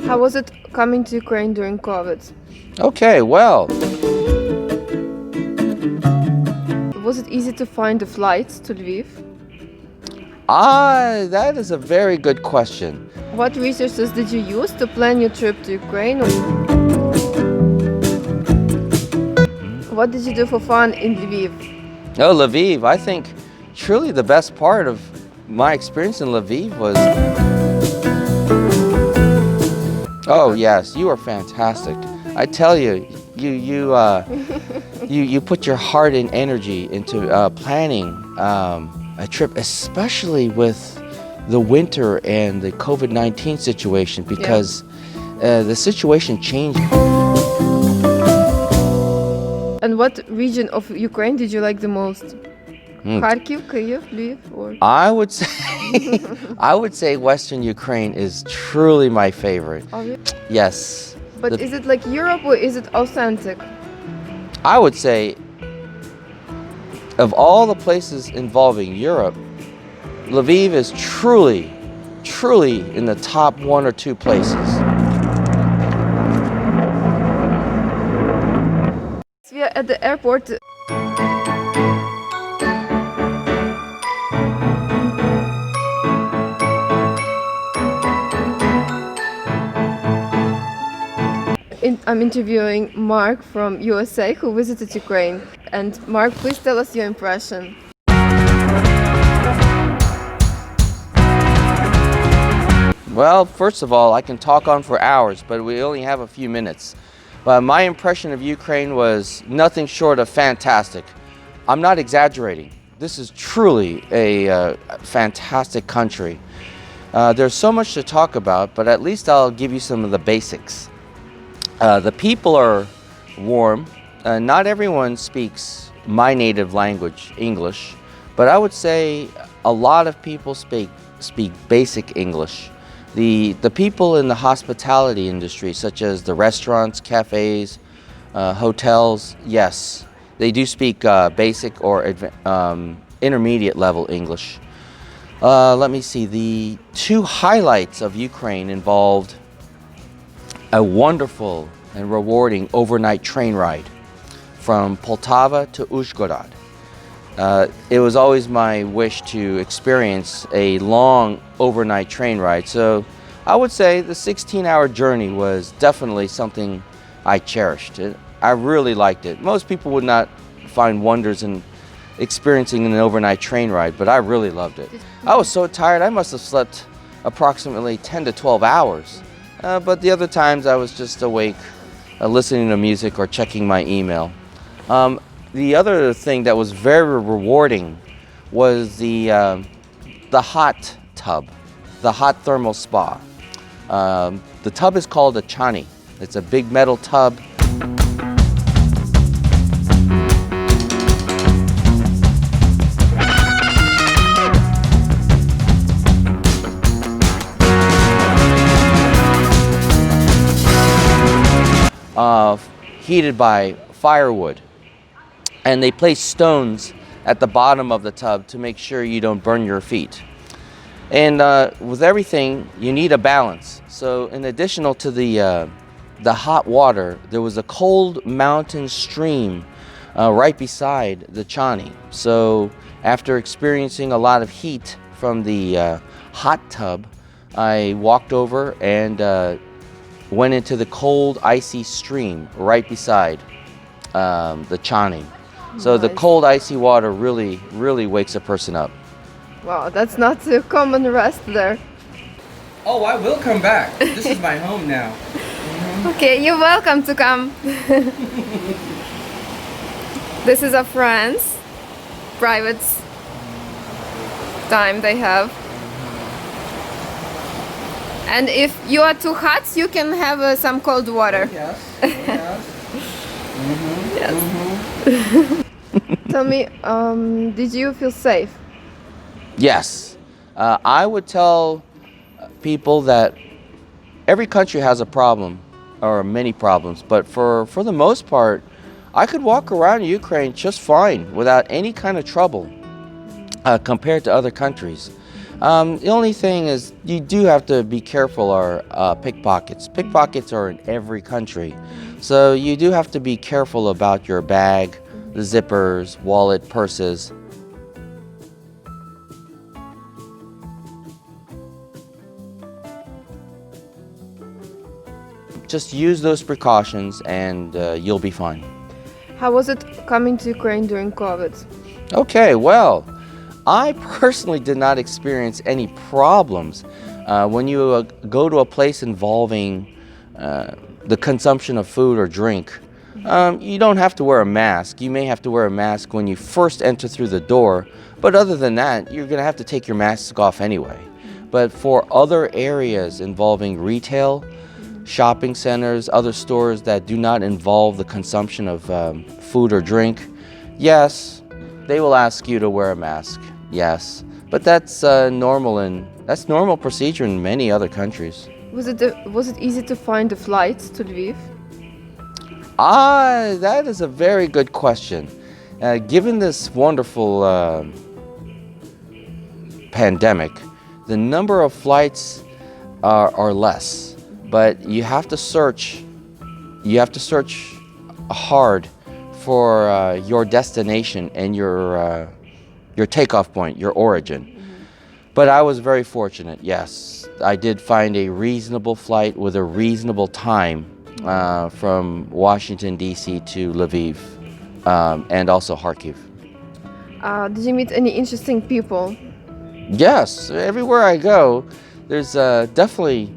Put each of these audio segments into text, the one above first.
How was it coming to Ukraine during COVID? Okay, well, Was it easy to find a flight to Lviv? that is a very good question. What resources did you use to plan your trip to Ukraine? What did you do for fun in Lviv? Oh, Lviv, I think truly the best part of my experience in Lviv was... Oh, yes, you are fantastic. I tell you, you put your heart and energy into planning a trip, especially with the winter and the COVID-19 situation, because the situation changed. And what region of Ukraine did you like the most? Kharkiv, Kiev, Lviv, or? I would say Western Ukraine is truly my favorite. Oh, really? Yes. But is it like Europe or is it authentic? I would say of all the places involving Europe, Lviv is truly in the top 1 or 2 places. We are at the airport. I'm interviewing Mark from USA who visited Ukraine. And Mark, please tell us your impression. Well, first of all, I can talk on for hours, but we only have a few minutes. But my impression of Ukraine was nothing short of fantastic. I'm not exaggerating. This is truly a fantastic country. There's so much to talk about, but at least I'll give you some of the basics. The people are warm. Not everyone speaks my native language, English, but I would say a lot of people speak basic English. The people in the hospitality industry, such as the restaurants, cafes, hotels, yes, they do speak basic or intermediate level English. Let me see, the 2 highlights of Ukraine involved a wonderful and rewarding overnight train ride from Poltava to Uzhhorod. It was always my wish to experience a long overnight train ride, so I would say the 16-hour journey was definitely something I cherished. I really liked it. Most people would not find wonders in experiencing an overnight train ride, but I really loved it. I was so tired, I must have slept approximately 10 to 12 hours. But the other times I was just awake, listening to music or checking my email. The other thing that was very rewarding was the hot tub, the hot thermal spa. The tub is called a chani. It's a big metal tub. Heated by firewood, and they place stones at the bottom of the tub to make sure you don't burn your feet. And with everything, you need a balance. So in addition to the hot water, there was a cold mountain stream right beside the chani. So after experiencing a lot of heat from the hot tub, I walked over and went into the cold, icy stream right beside the chani. So the cold, icy water really wakes a person up. Wow, that's not a common rest there. Oh, I will come back. This is my home now. Okay, you're welcome to come. This is a friend's private time they have. And if you are too hot, you can have some cold water. Yes. Yes. Yes. Tell me, did you feel safe? Yes. I would tell people that every country has a problem, or many problems, but for the most part, I could walk around Ukraine just fine without any kind of trouble compared to other countries. The only thing is you do have to be careful are pickpockets. Pickpockets are in every country. So you do have to be careful about your bag, the zippers, wallet, purses. Just use those precautions and you'll be fine. How was it coming to Ukraine during COVID? Okay, well, I personally did not experience any problems. When you go to a place involving the consumption of food or drink, you don't have to wear a mask. You may have to wear a mask when you first enter through the door, but other than that, you're going to have to take your mask off anyway. But for other areas involving retail, shopping centers, other stores that do not involve the consumption of food or drink, yes, they will ask you to wear a mask. Yes, but that's normal procedure in many other countries. Was it easy to find a flight to Lviv? That is a very good question. Given this wonderful pandemic, the number of flights are less. But you have to search hard for your destination and your takeoff point, your origin. But I was very fortunate, yes. I did find a reasonable flight with a reasonable time from Washington, D.C. to Lviv and also Kharkiv. Did you meet any interesting people? Yes, everywhere I go, there's definitely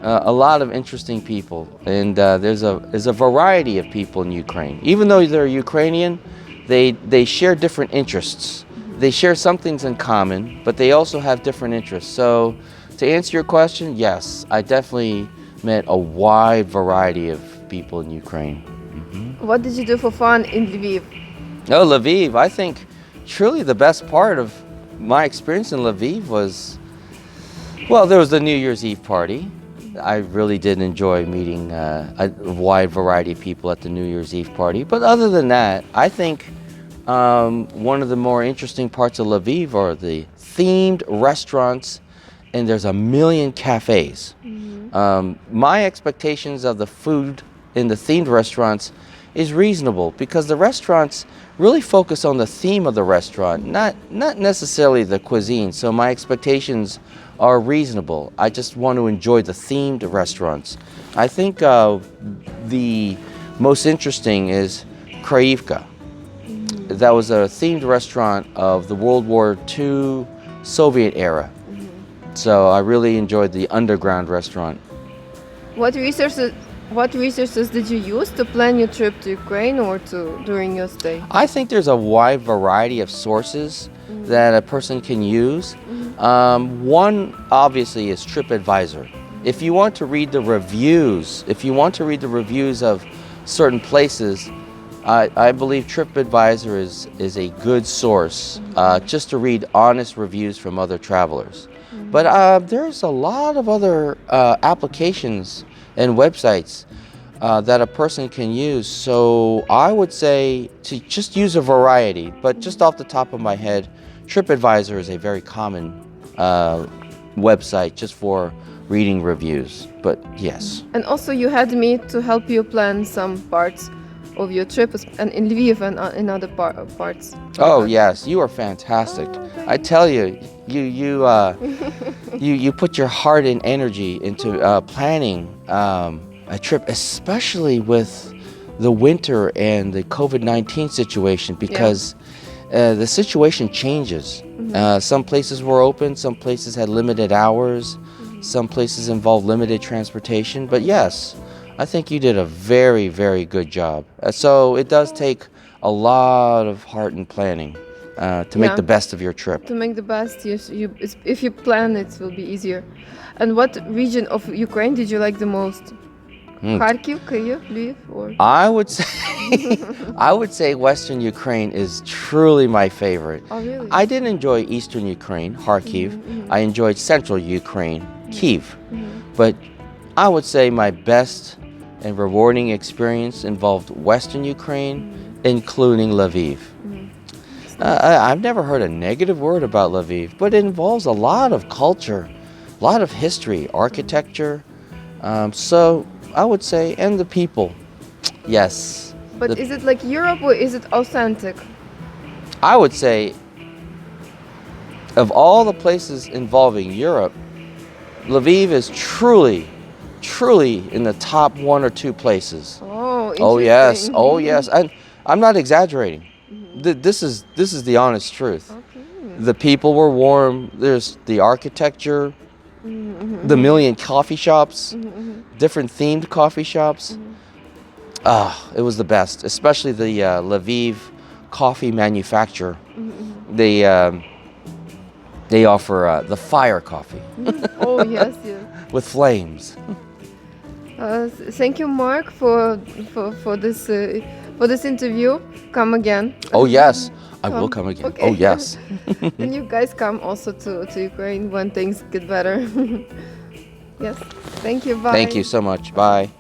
a lot of interesting people, and there's a variety of people in Ukraine. Even though they're Ukrainian, they share different interests. They share some things in common, but they also have different interests. So, to answer your question, yes, I definitely met a wide variety of people in Ukraine. What did you do for fun in Lviv? Oh, Lviv! I think truly the best part of my experience in Lviv was, well, there was the New Year's Eve party. I really did enjoy meeting a wide variety of people at the New Year's Eve party. But other than that, I think one of the more interesting parts of Lviv are the themed restaurants, and there's a million cafes. My expectations of the food in the themed restaurants is reasonable because the restaurants really focus on the theme of the restaurant, not necessarily the cuisine. So my expectations are reasonable. I just want to enjoy the themed restaurants. I think the most interesting is Kraivka. That was a themed restaurant of the World War II Soviet era. So I really enjoyed the underground restaurant. What resources did you use to plan your trip to Ukraine or during your stay? I think there's a wide variety of sources that a person can use. One obviously is TripAdvisor. If you want to read the reviews, of certain places, I believe TripAdvisor is a good source just to read honest reviews from other travelers. But there's a lot of other applications and websites that a person can use. So I would say to just use a variety, but just off the top of my head, TripAdvisor is a very common website just for reading reviews, but yes. And also you had me to help you plan some parts of your trip and in Lviv and in other parts. Oh yes, you are fantastic. I tell you, you put your heart and energy into planning a trip, especially with the winter and the COVID-19 situation, because the situation changes. Some places were open, some places had limited hours, some places involved limited transportation. But yes, I think you did a very, very good job. So it does take a lot of heart and planning to make the best of your trip. To make the best, if you plan, it will be easier. And what region of Ukraine did you like the most? Kharkiv, Kiev, Lviv, or? I would say Western Ukraine is truly my favorite. Oh, really? I did enjoy Eastern Ukraine, Kharkiv. I enjoyed Central Ukraine, Kiev. But I would say my best and rewarding experience involved Western Ukraine, including Lviv. I've never heard a negative word about Lviv, but it involves a lot of culture, a lot of history, architecture. So I would say, and the people, yes. But is it like Europe or is it authentic? I would say, of all the places involving Europe, Lviv is truly, truly in the top 1 or 2 places. Oh, Oh yes, interesting. oh yes, and I'm not exaggerating. This is the honest truth. Okay. The people were warm. There's the architecture, the million coffee shops, different themed coffee shops. It was the best, especially the Lviv coffee manufacturer. They offer the fire coffee Oh, yes, yes. with flames. Thank you, Mark, for this interview. Come again. Oh yes, I will come again. Okay. Oh yes. And you guys come also to Ukraine when things get better. Yes. Thank you. Bye. Thank you so much. Bye.